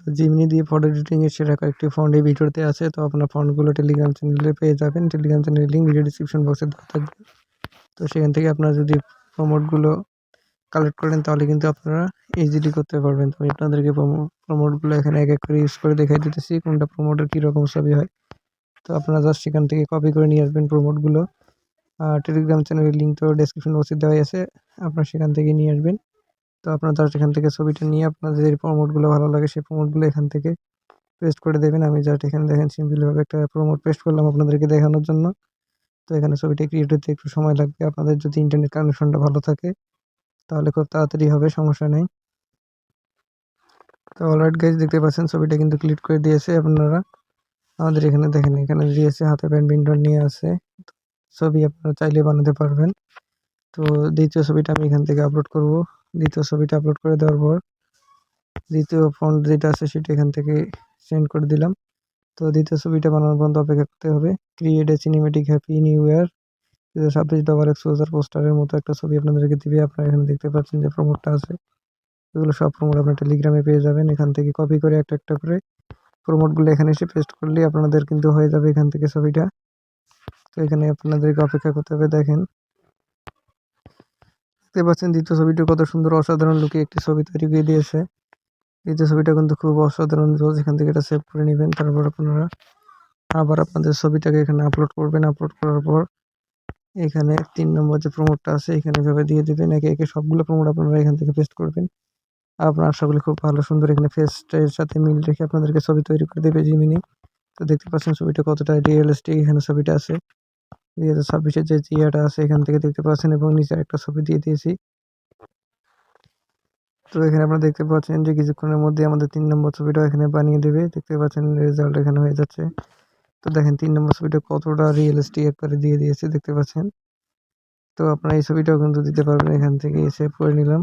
তো জিমিনি দিয়ে photo editing এর সেরা কয়েকটি ফন্ট এই ভিডিওতে আছে। তো আপনার ফন্টগুলো টেলিগ্রাম চ্যানেলে পেয়ে যাবেন। টেলিগ্রাম চ্যানেলের লিঙ্ক ভিডিও ডিসক্রিপশন বক্সে দেওয়া থাকবে। তো সেখান থেকে আপনারা যদি প্রমোটগুলো কালেক্ট করেন তাহলে কিন্তু আপনারা ইজিলি করতে পারবেন। তো আমি আপনাদেরকে প্রমোটগুলো এখানে এক এক করে ইউজ করে দেখাই দিতেছি কোনটা প্রমোটের কীরকম ছবি হয়। তো আপনারা জাস্ট সেখান থেকে কপি করে নিয়ে আসবেন প্রমোটগুলো। টেলিগ্রাম চ্যানেলের লিঙ্ক তো ডেসক্রিপশন বক্সে দেওয়াই আছে, আপনারা সেখান থেকে নিয়ে আসবেন। তো আপনারা জাস্ট এখান থেকে ছবিটা নিয়ে আপনাদের যে প্রমোটগুলো ভালো লাগে সেই প্রমোটগুলো এখান থেকে পেস্ট করে দেবেন। আমি জাস্ট এখানে দেখেন সিম্পলভাবে একটা প্রমোট পেস্ট করলাম আপনাদেরকে দেখানোর জন্য। তো এখানে ছবিটা ক্রিয়েট হতে একটু সময় লাগবে। আপনাদের যদি ইন্টারনেট কানেকশনটা ভালো থাকে তাহলে খুব তাড়াতাড়ি হবে, সমস্যা নেই। তো অলরাইট গাইজ, দেখতে পাচ্ছেন ছবিটা কিন্তু ক্লিক করে দিয়েছে আপনারা। আমাদের এখানে দেখেন, এখানে দিয়েছে হাতে ব্যাডমিন্টন নিয়ে আছে। ছবি আপনারা চাইলে বানাতে পারবেন। তো দ্বিতীয় ছবিটা আমি এখান থেকে আপলোড করব। দ্বিতীয় ছবিটা আপলোড করে দেওয়ার পর দ্বিতীয় ফন্ট যেটা আছে সেটা এখান থেকে সেন্ড করে দিলাম। তো দ্বিতীয় ছবিটা বানানোর পর্যন্ত অপেক্ষা করতে হবে। Create a cinematic happy new year 26 dollar exposure পোস্টারের মতো একটা ছবি আপনাদেরকে দিবে। আপনারা এখানে দেখতে পাচ্ছেন যে প্রমোটটা আছে, এগুলো সব প্রমোট আপনার টেলিগ্রামে পেয়ে যাবেন। এখান থেকে কপি করে একটা একটা করে প্রমোটগুলো এখানে এসে পেস্ট করলেই আপনাদের কিন্তু হয়ে যাবে এখান থেকে ছবিটা। তো এখানে আপনাদেরকে অপেক্ষা করতে হবে। দেখেন, দেখতে পাচ্ছেন দ্বিতীয় ছবিটা কত সুন্দর অসাধারণ লুকে একটি ছবি তৈরি করে দিয়েছে। দ্বিতীয় ছবিটা কিন্তু খুব অসাধারণ জোস। এখান থেকে এটা সেভ করে নেবেন। তারপর আপনারা আবার আপনাদের ছবিটাকে এখানে আপলোড করবেন। আপলোড করার পর এখানে 3 নম্বর যে প্রমোটটা আছে এখানে এভাবে দিয়ে দিবেন। একে একে সবগুলো প্রমোট আপনারা এখান থেকে পেস্ট করবেন। আপনারা আশা করি খুব ভালো সুন্দর এখানে ফেসের সাথে মিল রেখে আপনাদেরকে ছবি তৈরি করে দেবে জিমিনি। তো দেখতে পাচ্ছেন ছবিটা কতটা রিয়েলিস্টিক। এখানে ছবিটা আছে 2026 যে ইয়াটা আছে এখান থেকে দেখতে পাচ্ছেন, এবং নিচে একটা ছবি দিয়ে দিয়েছি। তো এখানে আপনারা দেখতে পাচ্ছেন যে কিছুক্ষণের মধ্যে আমাদের 3 নম্বর ছবিটা এখানে বানিয়ে দেবে। দেখতে পাচ্ছেন রেজাল্ট এখানে হয়ে যাচ্ছে। তো দেখেন 3 নম্বর ছবিটা কতটা রিয়েলিস্টিক একবারে দিয়ে দিয়েছে, দেখতে পাচ্ছেন। তো আপনারা এই ছবিটাও কিন্তু দিতে পারবেন। এখান থেকে সেভ করে নিলাম।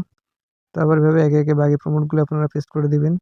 তারপর এভাবে একে একে বাকি প্রমোটগুলো আপনারা পেস্ট করে দিবেন।